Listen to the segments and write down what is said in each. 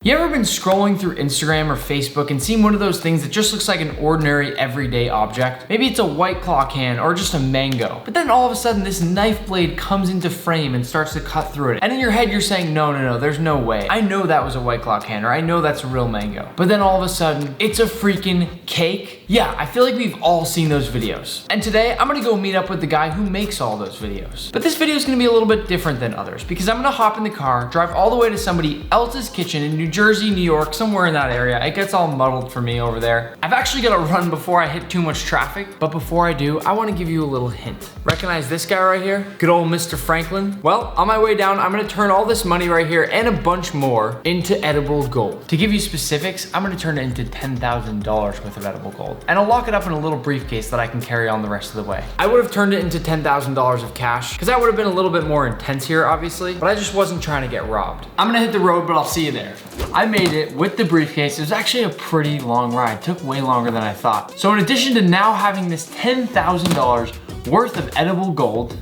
You ever been scrolling through Instagram or Facebook and seen one of those things that just looks like an ordinary everyday object? Maybe it's a White Claw can or just a mango. But then all of a sudden this knife blade comes into frame and starts to cut through it. And in your head you're saying, no, there's no way. I know that was a White Claw can, or I know that's a real mango. But then all of a sudden, it's a freaking cake. Yeah, I feel like we've all seen those videos. And today I'm gonna go meet up with the guy who makes all those videos. But this video is gonna be a little bit different than others because I'm gonna hop in the car, drive all the way to somebody else's kitchen in New Jersey, New York, somewhere in that area. It gets all muddled for me over there. I've actually got to run before I hit too much traffic, but before I do, I want to give you a little hint. Recognize this guy right here? Good old Mr. Franklin. Well, on my way down, I'm going to turn all this money right here and a bunch more into edible gold. To give you specifics, I'm going to turn it into $10,000 worth of edible gold, and I'll lock it up in a little briefcase that I can carry on the rest of the way. I would have turned it into $10,000 of cash because that would have been a little bit more intense here, obviously, but I just wasn't trying to get robbed. I'm going to hit the road, but I'll see you there. I made it with the briefcase. It was actually a pretty long ride. It took way longer than I thought. So in addition to now having this $10,000 worth of edible gold,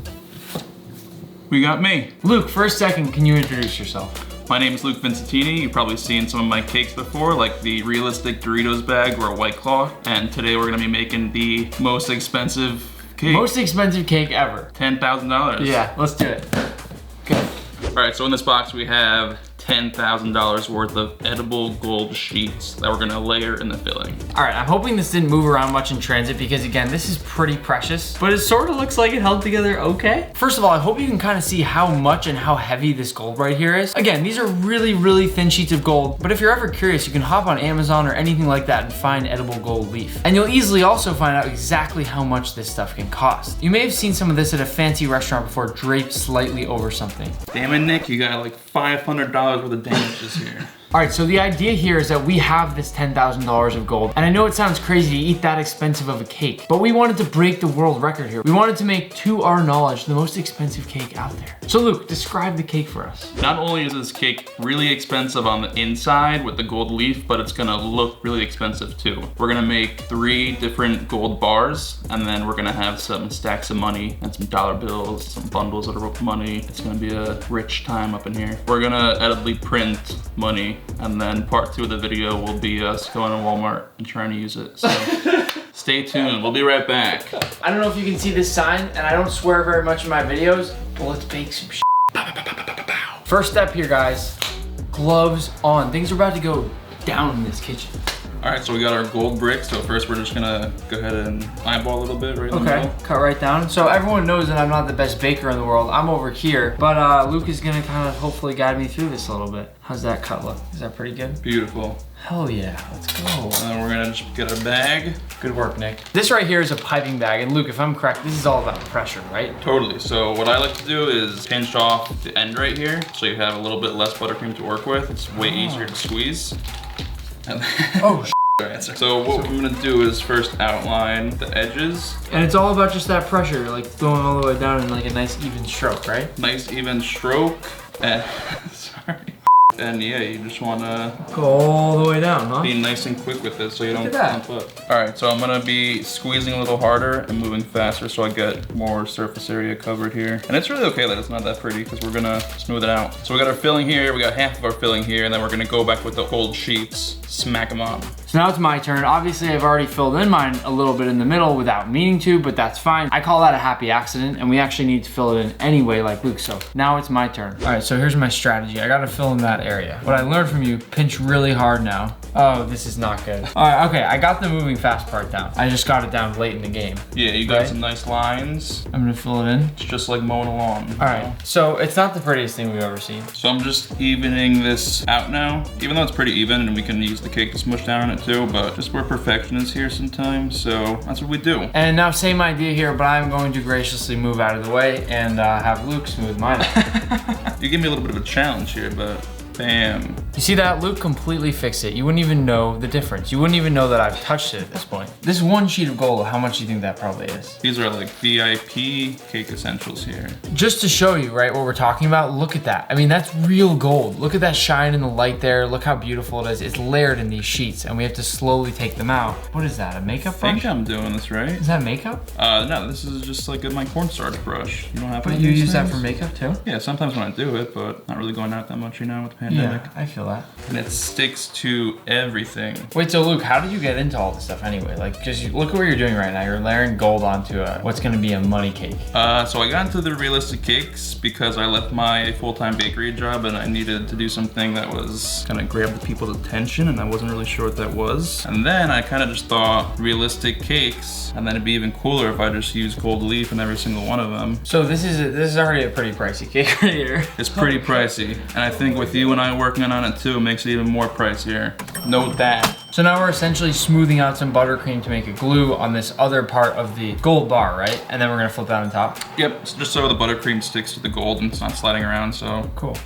we got me. Luke, for a second, can you introduce yourself? My name is Luke Vincentini. You've probably seen some of my cakes before, like the realistic Doritos bag or a White Claw. And today we're gonna be making the most expensive cake. Most expensive cake ever. $10,000. Yeah, let's do it. Okay. All right, so in this box we have $10,000 worth of edible gold sheets that we're gonna layer in the filling. All right, I'm hoping this didn't move around much in transit because again, this is pretty precious, but it sort of looks like it held together okay. First of all, I hope you can kind of see how much and how heavy this gold right here is. Again, these are really, really thin sheets of gold, but if you're ever curious, you can hop on Amazon or anything like that and find edible gold leaf. And you'll easily also find out exactly how much this stuff can cost. You may have seen some of this at a fancy restaurant before draped slightly over something. Damn it, Nick, you got like $500 worth of damages here. All right, so the idea here is that we have this $10,000 of gold, and I know it sounds crazy to eat that expensive of a cake, but we wanted to break the world record here. We wanted to make, to our knowledge, the most expensive cake out there. So Luke, describe the cake for us. Not only is this cake really expensive on the inside with the gold leaf, but it's gonna look really expensive too. We're gonna make 3 different gold bars, and then we're gonna have some stacks of money and some dollar bills, some bundles of money. It's gonna be a rich time up in here. We're gonna edibly print money, and then part 2 of the video will be us going to Walmart and trying to use it. So stay tuned, we'll be right back. I don't know if you can see this sign, and I don't swear very much in my videos, but let's bake some shit. First step here, guys, gloves on. Things are about to go down in this kitchen. All right, so we got our gold bricks. So first we're just gonna go ahead and eyeball a little bit right in the middle. Okay, cut right down. So everyone knows that I'm not the best baker in the world. I'm over here, but Luke is gonna kind of hopefully guide me through this a little bit. How's that cut look? Is that pretty good? Beautiful. Hell yeah, let's go. And then we're gonna just get our bag. Good work, Nick. This right here is a piping bag, and Luke, if I'm correct, this is all about pressure, right? Totally, so what I like to do is pinch off the end right here, so you have a little bit less buttercream to work with. It's way easier to squeeze. And Oh, so what I'm gonna do is first outline the edges. And it's all about just that pressure, like going all the way down in like a nice even stroke, right? Nice even stroke, and sorry. And yeah, you just wanna go all the way down, huh? Be nice and quick with this so you don't clump up. All right, so I'm gonna be squeezing a little harder and moving faster so I get more surface area covered here. And it's really okay that it's not that pretty because we're gonna smooth it out. So we got our filling here, we got half of our filling here, and then we're gonna go back with the gold sheets, smack them on. So now it's my turn. Obviously, I've already filled in mine a little bit in the middle without meaning to, but that's fine. I call that a happy accident, and we actually need to fill it in anyway, like Luke, so now it's my turn. All right, so here's my strategy. I gotta fill in that area. What I learned from you, pinch really hard now. Oh, this is not good. All right, okay, I got the moving fast part down. I just got it down late in the game. Yeah, you got some nice lines. I'm gonna fill it in. It's just like mowing a lawn. All right, so it's not the prettiest thing we've ever seen. So I'm just evening this out now, even though it's pretty even, and we can use the cake to smush down on it too, but just where perfection is here sometimes, so that's what we do. And now same idea here, but I'm going to graciously move out of the way and have Luke smooth mine out. You give me a little bit of a challenge here, but bam. You see that? Luke completely fixed it. You wouldn't even know the difference. You wouldn't even know that I've touched it at this point. This one sheet of gold, how much do you think that probably is? These are like VIP cake essentials here. Just to show you, right, what we're talking about, look at that. I mean, that's real gold. Look at that shine in the light there. Look how beautiful it is. It's layered in these sheets, and we have to slowly take them out. What is that, a makeup brush? I think I'm doing this right. Is that makeup? No, this is just like my cornstarch brush. You don't have to. But you use that for makeup too? Yeah, sometimes when I do it, but not really going out that much, you know, with the pandemic. Yeah, I feel that. And it sticks to everything. Wait, so Luke, how did you get into all this stuff anyway? Like, just look at what you're doing right now. You're layering gold onto what's gonna be a money cake. So I got into the realistic cakes because I left my full-time bakery job and I needed to do something that was gonna grab the people's attention, and I wasn't really sure what that was. And then I kind of just thought realistic cakes, and then it'd be even cooler if I just used gold leaf in every single one of them. So this is already a pretty pricey cake right here. It's pretty pricey, and I think with you and I working on it too, it makes it even more pricier. Note that. So now we're essentially smoothing out some buttercream to make a glue on this other part of the gold bar, right? And then we're gonna flip that on top. Yep, just so the buttercream sticks to the gold and it's not sliding around, so. Cool.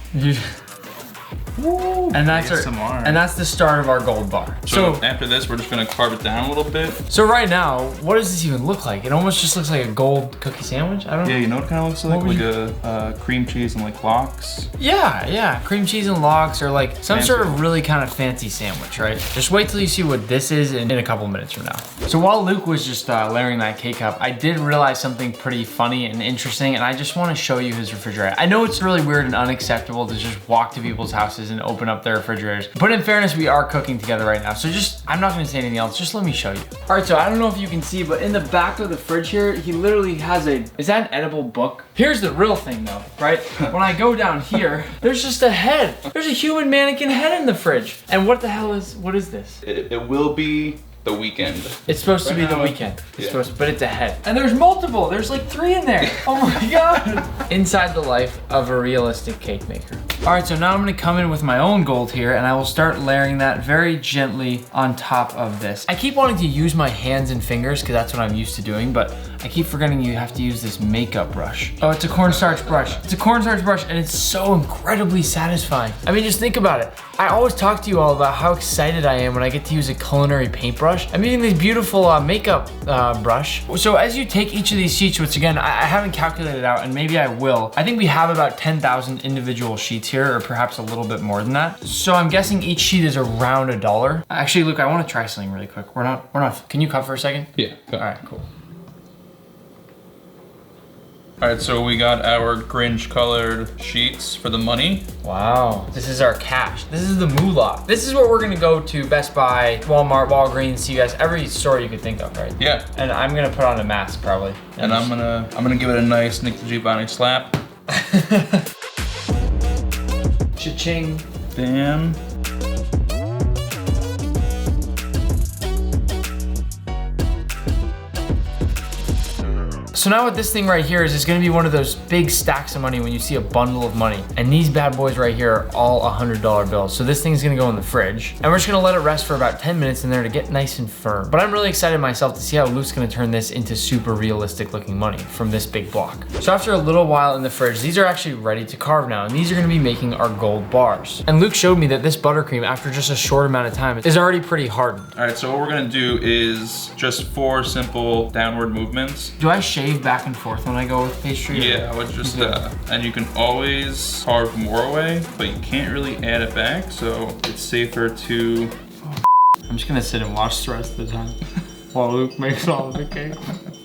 And that's the start of our gold bar. So after this, we're just gonna carve it down a little bit. So right now, what does this even look like? It almost just looks like a gold cookie sandwich. I don't know. Yeah, you know what it kind of looks like? Like a cream cheese and like lox. Yeah, cream cheese and lox, or like some sort of really kind of fancy sandwich, right? Just wait till you see what this is in a couple minutes from now. So while Luke was just layering that cake up, I did realize something pretty funny and interesting, and I just want to show you his refrigerator. I know it's really weird and unacceptable to just walk to people's houses and open up their refrigerators, but in fairness, we are cooking together right now, so I'm not gonna say anything else, just let me show you. All right, so I don't know if you can see, but in the back of the fridge here, he literally has is that an edible book? Here's the real thing though, right? When I go down here, there's just a head. There's a human mannequin head in the fridge. And what is this? It will be the weekend. It's supposed to be the weekend. It's supposed to, but it's a head. And there's multiple. There's like 3 in there. Oh my God. Inside the life of a realistic cake maker. All right, so now I'm gonna come in with my own gold here, and I will start layering that very gently on top of this. I keep wanting to use my hands and fingers because that's what I'm used to doing, but I keep forgetting you have to use this makeup brush. Oh, it's a cornstarch brush. It's a cornstarch brush, and it's so incredibly satisfying. I mean, just think about it. I always talk to you all about how excited I am when I get to use a culinary paintbrush. I'm using this beautiful makeup brush. So as you take each of these sheets, which again, I haven't calculated out, and maybe I will. I think we have about 10,000 individual sheets here, or perhaps a little bit more than that. So I'm guessing each sheet is around $1. Actually, Luke, I want to try something really quick. We're not, can you cut for a second? Yeah. All right, cool. All right, so we got our Grinch colored sheets for the money. Wow, this is our cash. This is the moolah. This is what we're gonna go to Best Buy, Walmart, Walgreens, CVS, every store you could think of, right? Yeah. And I'm gonna put on a mask probably. And I'm gonna give it a nice Nick Giovanni slap. Cha-ching. Bam. So now what this thing right here is gonna be one of those big stacks of money when you see a bundle of money. And these bad boys right here are all $100 bills. So this thing's gonna go in the fridge. And we're just gonna let it rest for about 10 minutes in there to get nice and firm. But I'm really excited myself to see how Luke's gonna turn this into super realistic looking money from this big block. So after a little while in the fridge, these are actually ready to carve now. And these are gonna be making our gold bars. And Luke showed me that this buttercream, after just a short amount of time, is already pretty hardened. All right, so what we're gonna do is just 4 simple downward movements. Do I shave back and forth when I go with pastry? Yeah, I would just, and you can always carve more away, but you can't really add it back, so it's safer to... I'm just gonna sit and watch the rest of the time while Luke makes all of the cake.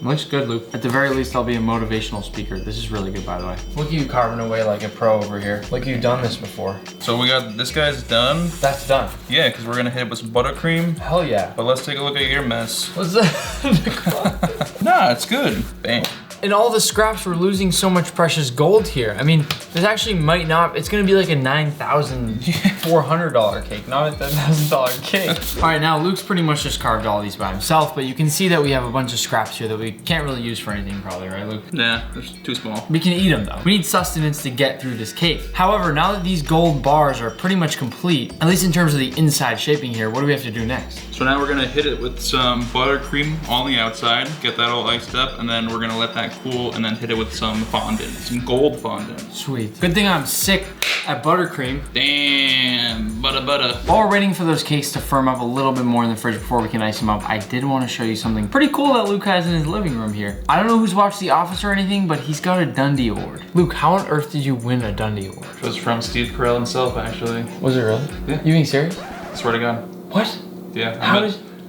Looks good, Luke. At the very least, I'll be a motivational speaker. This is really good, by the way. Look at you carving away like a pro over here. Look, you've done this before. So we got, this guy's done. That's done. Yeah, because we're gonna hit it with some buttercream. Hell yeah. But let's take a look at your mess. What's that? Nah, it's good. Bam. In all the scraps, we're losing so much precious gold here. I mean, this actually might not, it's gonna be like a $9,400 cake, not a $10,000 cake. All right, now Luke's pretty much just carved all these by himself, but you can see that we have a bunch of scraps here that we can't really use for anything probably, right, Luke? Nah, they're too small. We can eat them though. We need sustenance to get through this cake. However, now that these gold bars are pretty much complete, at least in terms of the inside shaping here, what do we have to do next? So now we're gonna hit it with some buttercream on the outside, get that all iced up, and then we're gonna let that cool and then hit it with some fondant, some gold fondant. Sweet. Good thing I'm sick at buttercream. Damn, butter. While we're waiting for those cakes to firm up a little bit more in the fridge before we can ice them up, I did want to show you something pretty cool that Luke has in his living room here. I don't know who's watched The Office or anything, but he's got a Dundie Award. Luke, how on earth did you win a Dundie Award? It was from Steve Carell himself, actually. Was it really? Yeah. You being serious? I swear to God. What? Yeah.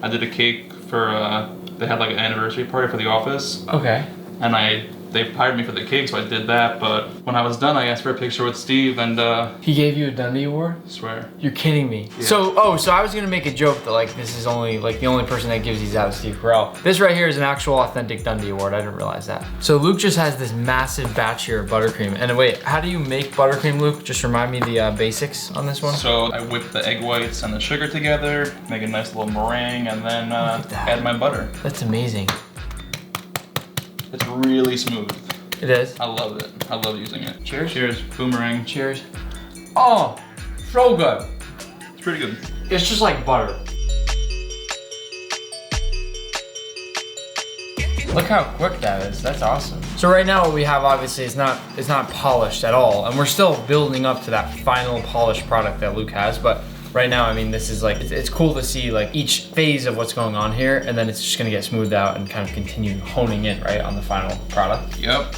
I did a cake for, they had like an anniversary party for The Office. Okay. And I they hired me for the cake, so I did that. But when I was done, I asked for a picture with Steve, and he gave you a Dundee award? I swear. You're kidding me. Yeah. So I was gonna make a joke that like this is only like the only person that gives these out is Steve Carell. This right here is an actual authentic Dundee award. I didn't realize that. So Luke just has this massive batch here of buttercream. And wait, how do you make buttercream, Luke? Just remind me the basics on this one. So I whip the egg whites and the sugar together, make a nice little meringue, and then add my butter. That's amazing. It's really smooth. It is. I love it. I love using it. Cheers. Cheers. Boomerang. Cheers. Oh, so good. It's pretty good. It's just like butter. Look how quick that is. That's awesome. So right now what we have obviously is not polished at all, and we're still building up to that final polished product that Luke has. But right now, I mean, this is like it's cool to see like each phase of what's going on here, and then it's just gonna get smoothed out and kind of continue honing in right on the final product. Yep.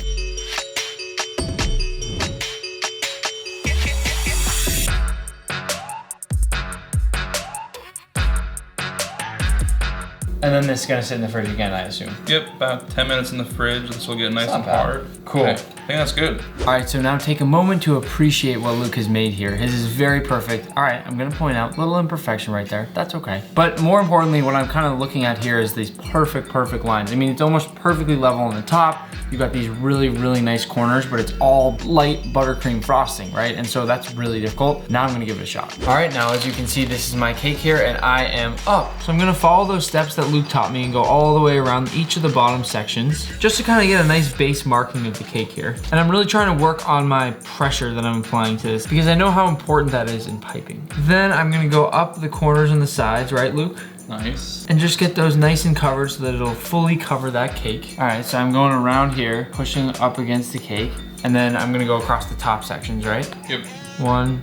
And then this is gonna sit in the fridge again, I assume. Yep, about 10 minutes in the fridge. This will get nice and hard. Cool. Okay, I think that's good. All right, so now take a moment to appreciate what Luke has made here. His is very perfect. All right, I'm gonna point out a little imperfection right there. That's okay. But more importantly, what I'm kind of looking at here is these perfect lines. I mean, it's almost perfectly level on the top. You've got these really nice corners, but it's all light buttercream frosting, right? And so that's really difficult. Now I'm gonna give it a shot. All right, now as you can see, this is my cake here and I am up. So I'm gonna follow those steps that Luke taught me and go all the way around each of the bottom sections just to kind of get a nice base marking of the cake here. And I'm really trying to work on my pressure that I'm applying to this because I know how important that is in piping. Then I'm gonna go up the corners and the sides, right, Luke? Nice. And just get those nice and covered so that it'll fully cover that cake. All right, so I'm going around here, pushing up against the cake, and then I'm gonna go across the top sections, right? Yep. 1.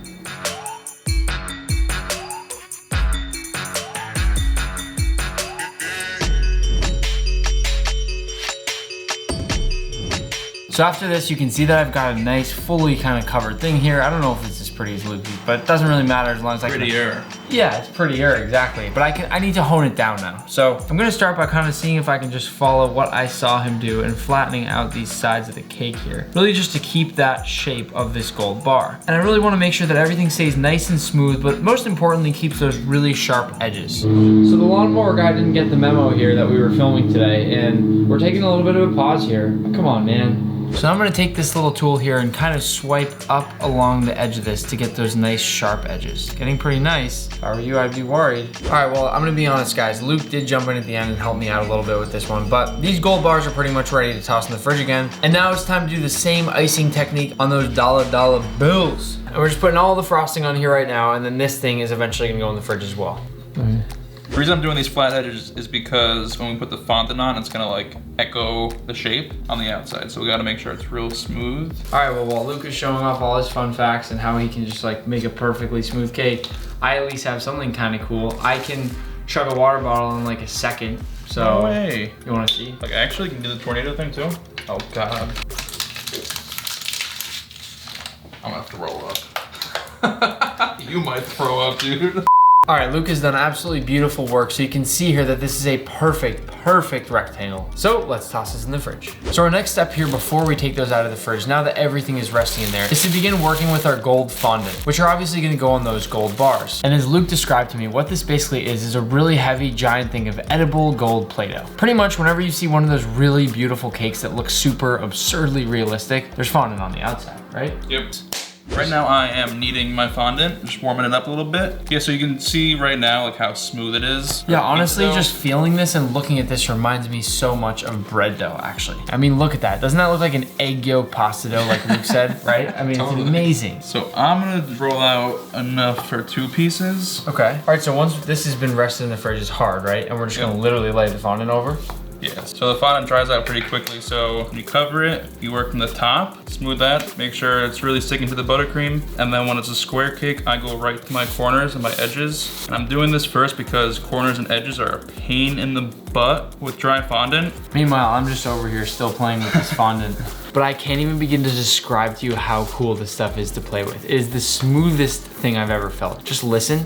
So after this, you can see that I've got a nice, fully kind of covered thing here. I don't know if it's as pretty as Luke, but it doesn't really matter as long as I can. Prettier. Yeah, it's prettier, exactly. But I need to hone it down now. So I'm gonna start by kind of seeing if I can just follow what I saw him do and flattening out these sides of the cake here. Really just to keep that shape of this gold bar. And I really wanna make sure that everything stays nice and smooth, but most importantly, keeps those really sharp edges. So the lawnmower guy didn't get the memo here that we were filming today, and we're taking a little bit of a pause here. Come on, man. So I'm gonna take this little tool here and kind of swipe up along the edge of this to get those nice sharp edges. Getting pretty nice. If I were you, I'd be worried. All right, well, I'm gonna be honest, guys. Luke did jump in at the end and help me out a little bit with this one, but these gold bars are pretty much ready to toss in the fridge again. And now it's time to do the same icing technique on those dollar bills. And we're just putting all the frosting on here right now, and then this thing is eventually gonna go in the fridge as well. The reason I'm doing these flat edges is because when we put the fondant on, it's gonna like echo the shape on the outside. So we gotta make sure it's real smooth. All right, well, while Luke is showing off all his fun facts and how he can just like make a perfectly smooth cake, I at least have something kind of cool. I can chug a water bottle in like a second. So, no way. You wanna see? Like I actually can do the tornado thing too? Oh God. I'm gonna throw up. You might throw up, dude. All right, Luke has done absolutely beautiful work, so you can see here that this is a perfect rectangle. So let's toss this in the fridge. So our next step here before we take those out of the fridge, now that everything is resting in there, is to begin working with our gold fondant, which are obviously gonna go on those gold bars. And as Luke described to me, what this basically is a really heavy giant thing of edible gold Play-Doh. Pretty much whenever you see one of those really beautiful cakes that looks super absurdly realistic, there's fondant on the outside, right? Yep. Right now I am kneading my fondant, just warming it up a little bit. Yeah, so you can see right now like how smooth it is. Yeah, honestly, just feeling this and looking at this reminds me so much of bread dough, actually. I mean, look at that. Doesn't that look like an egg yolk pasta dough like Luke said, right? I mean, totally. It's amazing. So I'm gonna roll out enough for 2 pieces. Okay. All right, so once this has been rested in the fridge, it's hard, right? And we're just gonna literally lay the fondant over. Yeah, so the fondant dries out pretty quickly, so you cover it, you work from the top, smooth that, make sure it's really sticking to the buttercream, and then when it's a square cake, I go right to my corners and my edges. And I'm doing this first because corners and edges are a pain in the butt with dry fondant. Meanwhile, I'm just over here still playing with this fondant. But I can't even begin to describe to you how cool this stuff is to play with. It is the smoothest thing I've ever felt. Just listen,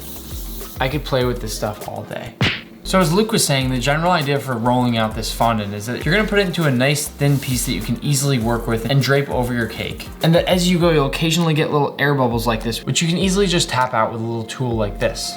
I could play with this stuff all day. So as Luke was saying, the general idea for rolling out this fondant is that you're gonna put it into a nice thin piece that you can easily work with and drape over your cake. And that as you go, you'll occasionally get little air bubbles like this, which you can easily just tap out with a little tool like this.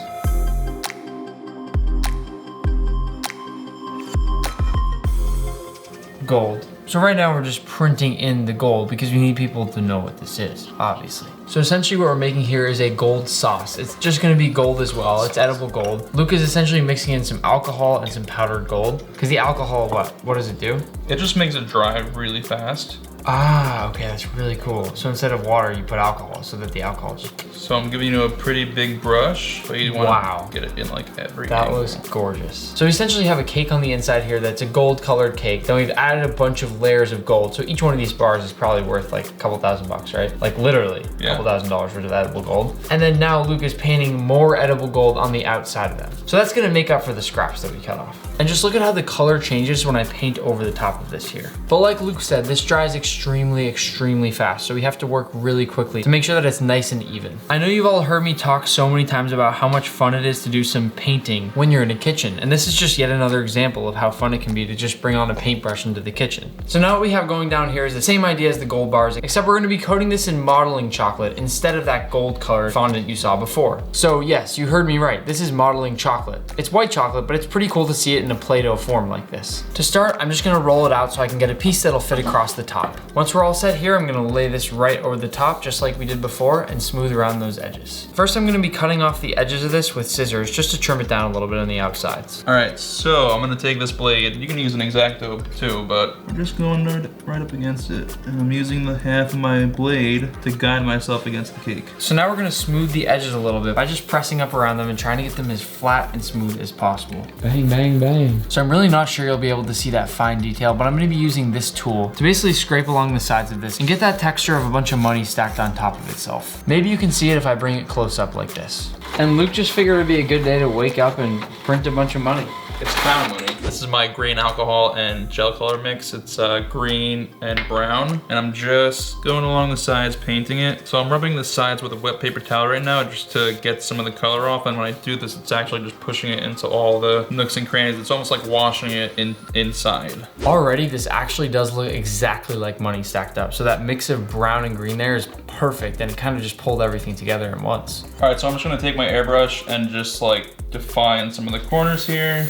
Gold. So right now we're just printing in the gold because we need people to know what this is, obviously. So essentially what we're making here is a gold sauce. It's just gonna be gold as well. It's edible gold. Luke is essentially mixing in some alcohol and some powdered gold. Because the alcohol, what does it do? It just makes it dry really fast. Ah, okay, that's really cool. So instead of water, you put alcohol so that the alcohol just... So I'm giving you a pretty big brush, but you want to get it in like every angle. Was gorgeous. So we essentially have a cake on the inside here that's a gold colored cake. Then we've added a bunch of layers of gold. So each one of these bars is probably worth like a couple $1,000, right? Like literally a couple $1,000 worth of edible gold. And then now Luke is painting more edible gold on the outside of them. So that's gonna make up for the scraps that we cut off. And just look at how the color changes when I paint over the top of this here. But like Luke said, this dries extremely fast. So we have to work really quickly to make sure that it's nice and even. I know you've all heard me talk so many times about how much fun it is to do some painting when you're in a kitchen. And this is just yet another example of how fun it can be to just bring on a paintbrush into the kitchen. So now what we have going down here is the same idea as the gold bars, except we're gonna be coating this in modeling chocolate instead of that gold colored fondant you saw before. So yes, you heard me right. This is modeling chocolate. It's white chocolate, but it's pretty cool to see it in a Play-Doh form like this. To start, I'm just gonna roll it out so I can get a piece that'll fit across the top. Once we're all set here, I'm gonna lay this right over the top just like we did before and smooth around those edges. First, I'm gonna be cutting off the edges of this with scissors just to trim it down a little bit on the outsides. All right, so I'm gonna take this blade. You can use an X-Acto too, but I'm just going right up against it. And I'm using the half of my blade to guide myself against the cake. So now we're gonna smooth the edges a little bit by just pressing up around them and trying to get them as flat and smooth as possible. Bang, bang, bang. So I'm really not sure you'll be able to see that fine detail, but I'm gonna be using this tool to basically scrape along the sides of this and get that texture of a bunch of money stacked on top of itself. Maybe you can see it if I bring it close up like this. And Luke just figured it'd be a good day to wake up and print a bunch of money. It's clown money. This is my green alcohol and gel color mix. It's green and brown. And I'm just going along the sides, painting it. So I'm rubbing the sides with a wet paper towel right now just to get some of the color off. And when I do this, it's actually just pushing it into all the nooks and crannies. It's almost like washing it inside. Already, this actually does look exactly like money stacked up. So that mix of brown and green there is perfect. And it kind of just pulled everything together at once. All right, so I'm just gonna take my airbrush and just like define some of the corners here.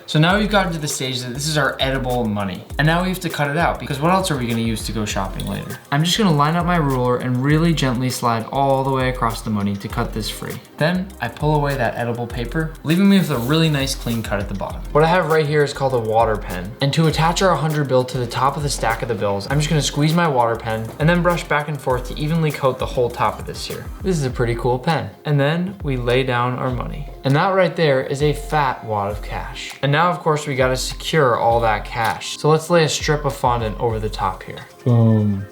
So now we've gotten to the stage that this is our edible money. And now we have to cut it out because what else are we gonna use to go shopping later? I'm just gonna line up my ruler and really gently slide all the way across the money to cut this free. Then I pull away that edible paper, leaving me with a really nice clean cut at the bottom. What I have right here is called a water pen. And to attach our 100 bill to the top of the stack of the bills, I'm just gonna squeeze my water pen and then brush back and forth to evenly coat the whole top of this here. This is a pretty cool pen. And then we lay down our money. And that right there is a fat wad of cash. And now of course we gotta secure all that cash. So let's lay a strip of fondant over the top here. Boom.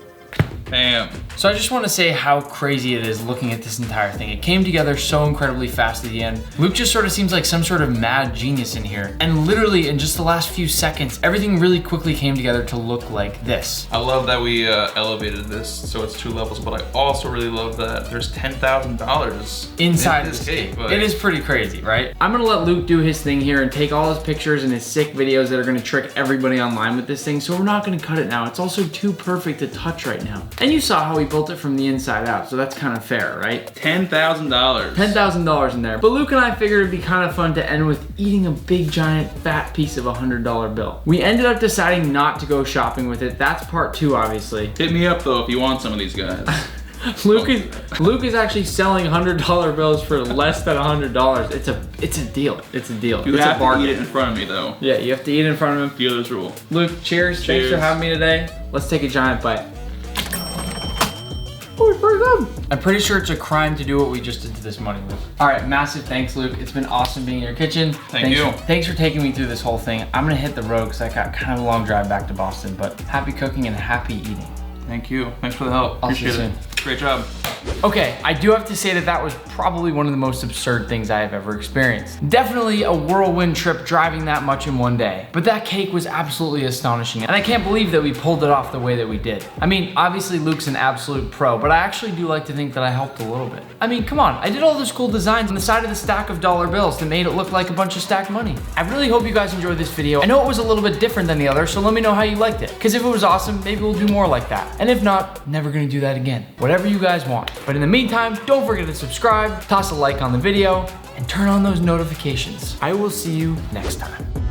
Bam. So I just want to say how crazy it is looking at this entire thing. It came together so incredibly fast at the end. Luke just sort of seems like some sort of mad genius in here. And literally in just the last few seconds, everything really quickly came together to look like this. I love that we elevated this so it's 2 levels, but I also really love that there's $10,000 inside this cake. It is pretty crazy, right? I'm gonna let Luke do his thing here and take all his pictures and his sick videos that are gonna trick everybody online with this thing. So we're not gonna cut it now. It's also too perfect to touch right now. And you saw how we built it from the inside out, so that's kind of fair, right? $10,000. $10,000 in there. But Luke and I figured it'd be kind of fun to end with eating a big giant fat piece of a $100 bill. We ended up deciding not to go shopping with it. That's part 2, obviously. Hit me up though if you want some of these guys. Luke is actually selling $100 bills for less than $100. It's a deal. It's a deal. You have to eat it in front of me though. Yeah, you have to eat it in front of him. Dealer's rule. Luke, cheers. Thanks for having me today. Let's take a giant bite. Oh, it's pretty good. I'm pretty sure it's a crime to do what we just did to this money, Luke. All right, massive thanks, Luke. It's been awesome being in your kitchen. Thanks for taking me through this whole thing. I'm gonna hit the road because I got kind of a long drive back to Boston, but happy cooking and happy eating. Thank you. Thanks for the help. I'll see you soon. Great job. Okay, I do have to say that that was probably one of the most absurd things I have ever experienced. Definitely a whirlwind trip driving that much in one day. But that cake was absolutely astonishing, and I can't believe that we pulled it off the way that we did. I mean, obviously Luke's an absolute pro, but I actually do like to think that I helped a little bit. I mean, come on, I did all those cool designs on the side of the stack of dollar bills that made it look like a bunch of stacked money. I really hope you guys enjoyed this video. I know it was a little bit different than the other, so let me know how you liked it. Because if it was awesome, maybe we'll do more like that. And if not, never gonna do that again. Whatever you guys want. But in the meantime, don't forget to subscribe, toss a like on the video, and turn on those notifications. I will see you next time.